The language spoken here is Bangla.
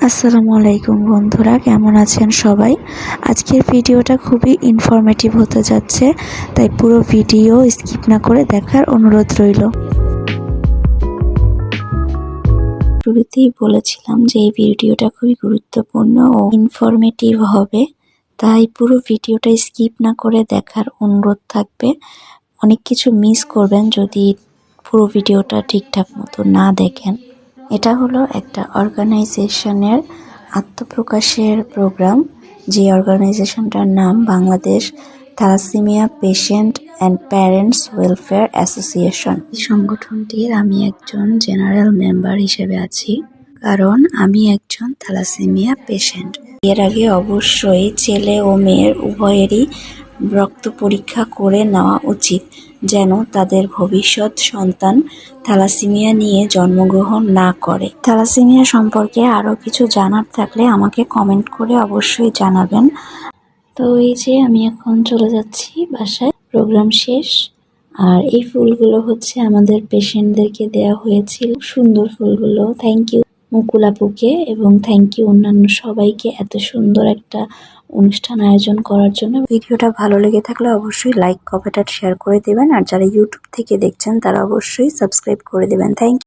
আসসালামু আলাইকুম বন্ধুরা, কেমন আছেন সবাই? আজকের ভিডিওটা খুবই ইনফরমেটিভ হতে যাচ্ছে, তাই পুরো ভিডিও স্কিপ না করে দেখার অনুরোধ রইল। শুরুতেই বলেছিলাম যে এই ভিডিওটা খুবই গুরুত্বপূর্ণ ও ইনফরমেটিভ হবে, তাই পুরো ভিডিওটা স্কিপ না করে দেখার অনুরোধ থাকবে। অনেক কিছু মিস করবেন যদি পুরো ভিডিওটা ঠিকঠাক মতো না দেখেন। এটা হলো একটা অর্গানাইজেশনের আত্মপ্রকাশের প্রোগ্রাম, যে অর্গানাইজেশনটার নাম Bangladesh thalassaemia patient and parents welfare association. এই সংগঠনটির আমি একজন জেনারেল মেম্বার হিসেবে আছি, কারণ আমি একজন থ্যালাসেমিয়া পেশেন্ট। এর আগে অবশ্যই ছেলে ও মেয়ের উভয়েরই রক্ত পরীক্ষা করে নেওয়া উচিত, যেন তাদের ভবিষ্যৎ সন্তান থ্যালাসেমিয়া নিয়ে জন্মগ্রহণ না করে। থ্যালাসেমিয়া সম্পর্কে আরও কিছু জানার থাকলে আমাকে কমেন্ট করে অবশ্যই জানাবেন। তো এই যে আমি এখন চলে যাচ্ছি বাসায়, প্রোগ্রাম শেষ। আর এই ফুলগুলো হচ্ছে আমাদের পেশেন্টদেরকে দেওয়া হয়েছিল, সুন্দর ফুলগুলো। থ্যাংক ইউ মুকুল আপুকে এবং থ্যাংক ইউ অন্যান্য সবাইকে এত সুন্দর একটা অনুষ্ঠান আয়োজন করার জন্য। ভিডিওটা ভালো লেগে থাকলে অবশ্যই লাইক, কমেন্ট আর শেয়ার করে দেবেন। আর যারা ইউটিউব থেকে দেখছেন তারা অবশ্যই সাবস্ক্রাইব করে দেবেন। Thank you.